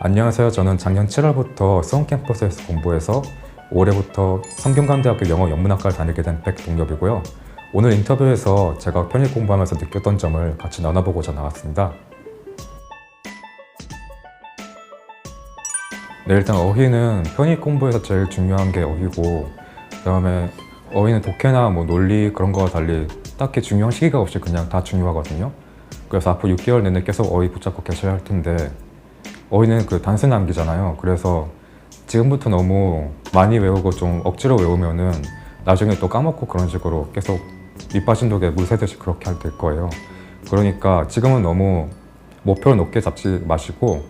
안녕하세요. 저는 작년 7월부터 수원캠퍼스에서 공부해서 올해부터 성균관대학교 영어-영문학과를 다니게 된 백동엽이고요. 오늘 인터뷰에서 제가 편입 공부하면서 느꼈던 점을 같이 나눠보고자 나왔습니다. 네, 일단 어휘는 편입 공부에서 제일 중요한 게 어휘고, 그 다음에 어휘는 독해나 논리 그런 거와 달리 딱히 중요한 시기가 없이 그냥 다 중요하거든요. 그래서 앞으로 6개월 내내 계속 어휘 붙잡고 계셔야 할 텐데, 어휘는 단순 암기잖아요. 그래서 지금부터 너무 많이 외우고 좀 억지로 외우면은 나중에 또 까먹고 그런 식으로 계속 밑 빠진 독에 물 새듯이 그렇게 될 거예요. 그러니까 지금은 너무 목표를 높게 잡지 마시고,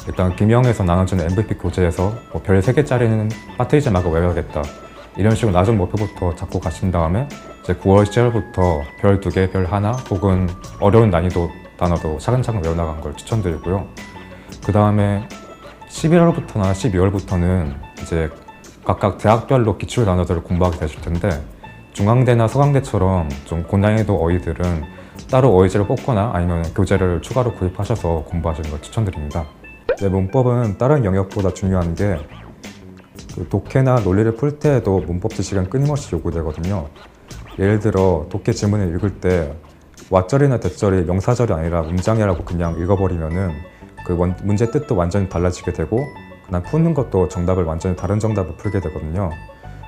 일단 김영에서 나눠주는 MVP 교재에서 별 3개짜리는 빠뜨리지 말고 외워야겠다, 이런 식으로 낮은 목표부터 잡고 가신 다음에 이제 9월, 10월부터 별 2개, 별 1 혹은 어려운 난이도 단어도 차근차근 외워나간 걸 추천드리고요. 그 다음에 11월부터나 12월부터는 이제 각각 대학별로 기출 단어들을 공부하게 되실 텐데, 중앙대나 서강대처럼 좀 고난이도 어휘들은 따로 어휘지를 뽑거나 아니면 교재를 추가로 구입하셔서 공부하시는 걸 추천드립니다. 네, 문법은 다른 영역보다 중요한 게 독해나 논리를 풀 때에도 문법 지식은 끊임없이 요구되거든요. 예를 들어 독해 지문을 읽을 때 왓절이나 대절이 명사절이 아니라 문장이라고 그냥 읽어버리면은 문제 뜻도 완전히 달라지게 되고, 그다음 푸는 것도 정답을 완전히 다른 정답을 풀게 되거든요.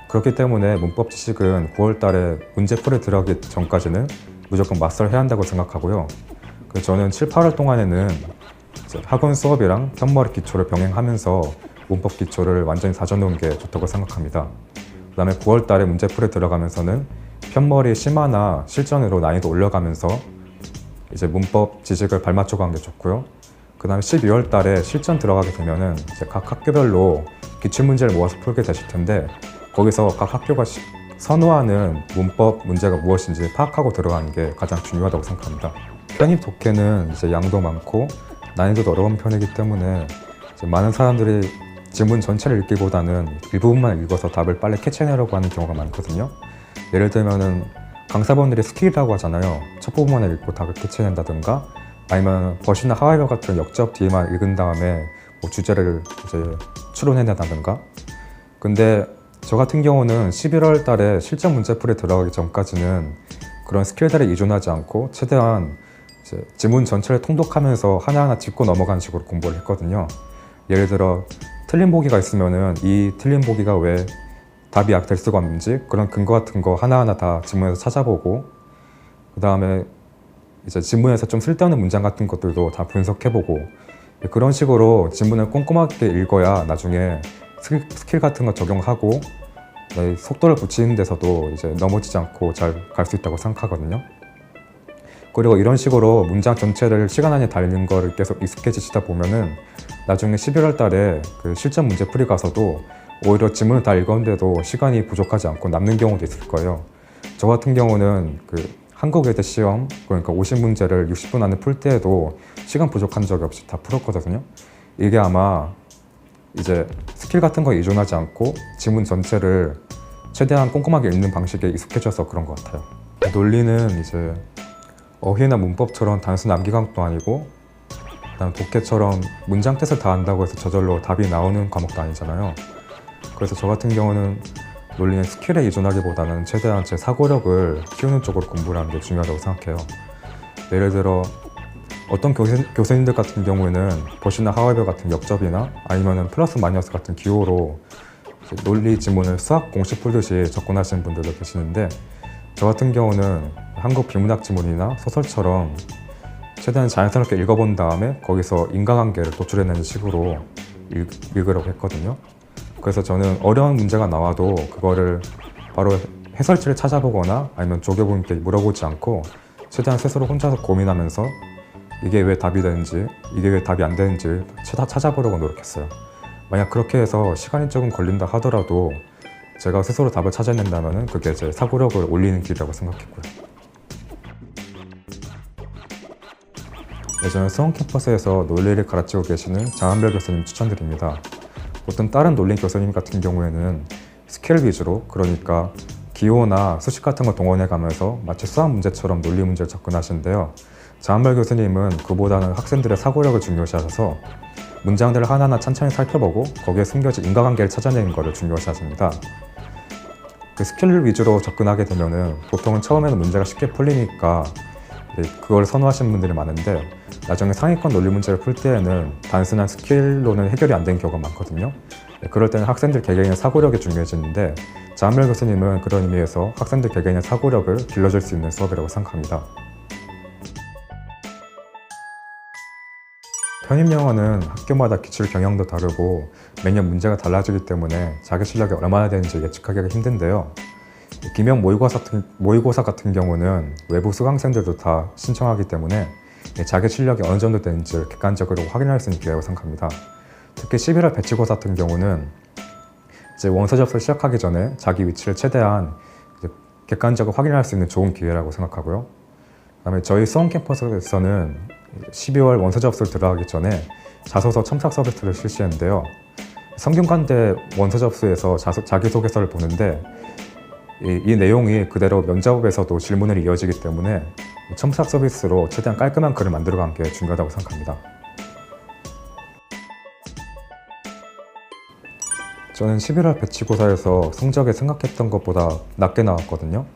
그렇기 때문에 문법 지식은 9월 달에 문제풀이 들어가기 전까지는 무조건 마스터해야 한다고 생각하고요. 그래서 저는 7, 8월 동안에는 학원 수업이랑 편머리 기초를 병행하면서 문법 기초를 완전히 다져놓은 게 좋다고 생각합니다. 그 다음에 9월 달에 문제풀이 들어가면서는 편머리 심화나 실전으로 난이도 올려가면서 이제 문법 지식을 발맞춰 가는 게 좋고요. 그 다음에 12월 달에 실전 들어가게 되면은 이제 각 학교별로 기출문제를 모아서 풀게 되실 텐데, 거기서 각 학교가 선호하는 문법 문제가 무엇인지 파악하고 들어가는 게 가장 중요하다고 생각합니다. 편입 독해는 이제 양도 많고 난이도도 어려운 편이기 때문에 이제 많은 사람들이 지문 전체를 읽기보다는 일부분만 읽어서 답을 빨리 캐치해내려고 하는 경우가 많거든요. 예를 들면은 강사분들이 스킬이라고 하잖아요. 첫 부분만 읽고 답을 캐치해낸다든가, 아니면 버시나 하와이어 같은 역접 뒤에만 읽은 다음에 주제를 이제 추론해낸다든가. 근데 저 같은 경우는 11월 달에 실전 문제풀이 들어가기 전까지는 그런 스킬들에 의존하지 않고 최대한 이제 지문 전체를 통독하면서 하나하나 짚고 넘어가는 식으로 공부를 했거든요. 예를 들어 틀린 보기가 있으면은 이 틀린 보기가 왜 답이 될 수가 없는지 그런 근거 같은 거 하나하나 다 지문에서 찾아보고, 그 다음에 이제 지문에서 좀 쓸데없는 문장 같은 것들도 다 분석해보고, 그런 식으로 지문을 꼼꼼하게 읽어야 나중에 스킬 같은 거 적용하고 속도를 붙이는 데서도 이제 넘어지지 않고 잘 갈 수 있다고 생각하거든요. 그리고 이런 식으로 문장 전체를 시간 안에 달리는 거를 계속 익숙해지시다 보면은 나중에 11월 달에 실전 문제풀이 가서도 오히려 지문을 다 읽었는데도 시간이 부족하지 않고 남는 경우도 있을 거예요. 저 같은 경우는 한국외대 시험, 그러니까 50문제를 60분 안에 풀 때에도 시간 부족한 적이 없이 다 풀었거든요. 이게 아마 이제 스킬 같은 거에 의존하지 않고 지문 전체를 최대한 꼼꼼하게 읽는 방식에 익숙해져서 그런 것 같아요. 논리는 이제 어휘나 문법처럼 단순 암기과목도 아니고, 그다음 독해처럼 문장 뜻을 다 안다고 해서 저절로 답이 나오는 과목도 아니잖아요. 그래서 저 같은 경우는 논리는 스킬에 의존하기보다는 최대한 제 사고력을 키우는 쪽으로 공부를 하는 게 중요하다고 생각해요. 예를 들어 어떤 교수님들 같은 경우에는 버시나 하와이어 같은 역접이나 아니면 플러스 마이너스 같은 기호로 논리 지문을 수학 공식 풀듯이 접근하시는 분들도 계시는데, 저 같은 경우는 한국 비문학 지문이나 소설처럼 최대한 자연스럽게 읽어본 다음에 거기서 인과관계를 도출해내는 식으로 읽으려고 했거든요. 그래서 저는 어려운 문제가 나와도 그거를 바로 해설지를 찾아보거나 아니면 조교분께 물어보지 않고 최대한 스스로 혼자서 고민하면서 이게 왜 답이 되는지, 이게 왜 답이 안 되는지 찾아보려고 노력했어요. 만약 그렇게 해서 시간이 조금 걸린다 하더라도 제가 스스로 답을 찾아낸다면 그게 제 사고력을 올리는 길이라고 생각했고요. 예전에 수원캠퍼스에서 논리를 가르치고 계시는 장한별 교수님 추천드립니다. 보통 다른 논리 교수님 같은 경우에는 스킬 위주로, 그러니까 기호나 수식 같은 걸 동원해 가면서 마치 수학 문제처럼 논리 문제를 접근하시는데요. 장한별 교수님은 그보다는 학생들의 사고력을 중요시하셔서 문장들을 하나하나 천천히 살펴보고 거기에 숨겨진 인과관계를 찾아내는 것을 중요시 하십니다. 그 스킬 위주로 접근하게 되면은 보통은 처음에는 문제가 쉽게 풀리니까 그걸 선호하시는 분들이 많은데 나중에 상위권 논리 문제를 풀 때에는 단순한 스킬로는 해결이 안 되는 경우가 많거든요. 그럴 때는 학생들 개개인의 사고력이 중요해지는데 자한별 교수님은 그런 의미에서 학생들 개개인의 사고력을 길러줄 수 있는 수업이라고 생각합니다. 편입영어는 학교마다 기출 경향도 다르고 매년 문제가 달라지기 때문에 자기 실력이 얼마나 되는지 예측하기가 힘든데요. 기명 모의고사 같은 경우는 외부 수강생들도 다 신청하기 때문에 자기 실력이 어느 정도 되는지 객관적으로 확인할 수 있는 기회라고 생각합니다. 특히 11월 배치고사 같은 경우는 이제 원서 접수를 시작하기 전에 자기 위치를 최대한 객관적으로 확인할 수 있는 좋은 기회라고 생각하고요. 그다음에 저희 수원 캠퍼스에서는 12월 원서 접수를 들어가기 전에 자소서 첨삭 서비스를 실시했는데요. 성균관대 원서 접수에서 자기소개서를 보는데 이 내용이 그대로 면접에서도 질문으로 이어지기 때문에 첨삭 서비스로 최대한 깔끔한 글을 만들어가는 게 중요하다고 생각합니다. 저는 11월 배치고사에서 성적이 생각했던 것보다 낮게 나왔거든요.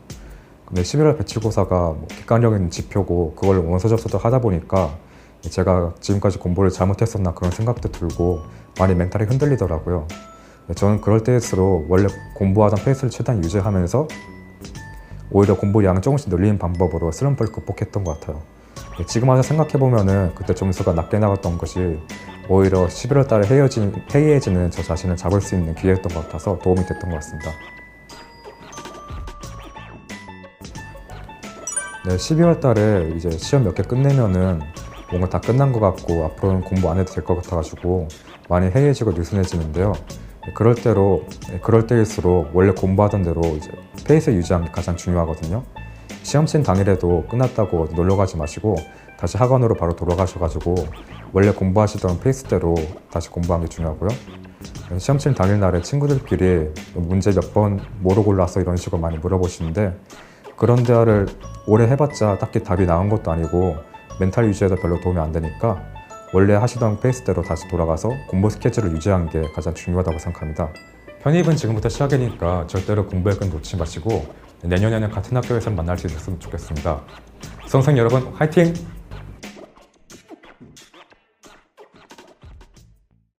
근데 11월 배치고사가 객관적인 지표고 그걸 원서 접수도 하다 보니까 제가 지금까지 공부를 잘못했었나 그런 생각도 들고 많이 멘탈이 흔들리더라고요. 저는 그럴 때일수록 원래 공부하던 페이스를 최대한 유지하면서 오히려 공부량을 조금씩 늘리는 방법으로 슬럼프를 극복했던 것 같아요. 지금 와서 생각해보면 그때 점수가 낮게 나갔던 것이 오히려 11월 달에 해이해지는 저 자신을 잡을 수 있는 기회였던 것 같아서 도움이 됐던 것 같습니다. 네, 12월 달에 이제 시험 몇 개 끝내면은 뭔가 다 끝난 것 같고 앞으로는 공부 안 해도 될 것 같아가지고 많이 해이해지고 느슨해지는데요. 그럴 때일수록 원래 공부하던 대로 이제 페이스 유지하는 게 가장 중요하거든요. 시험 친 당일에도 끝났다고 놀러 가지 마시고 다시 학원으로 바로 돌아가셔가지고 원래 공부하시던 페이스대로 다시 공부하는 게 중요하고요. 시험 친 당일날에 친구들끼리 문제 몇 번 뭐로 골랐어 이런 식으로 많이 물어보시는데 그런 대화를 오래 해봤자 딱히 답이 나온 것도 아니고 멘탈 유지에도 별로 도움이 안 되니까 원래 하시던 페이스대로 다시 돌아가서 공부 스케줄을 유지하는 게 가장 중요하다고 생각합니다. 편입은 지금부터 시작이니까 절대로 공부의 끈 놓지 마시고 내년에는 같은 학교에서 만날 수 있었으면 좋겠습니다. 수험생 여러분 화이팅!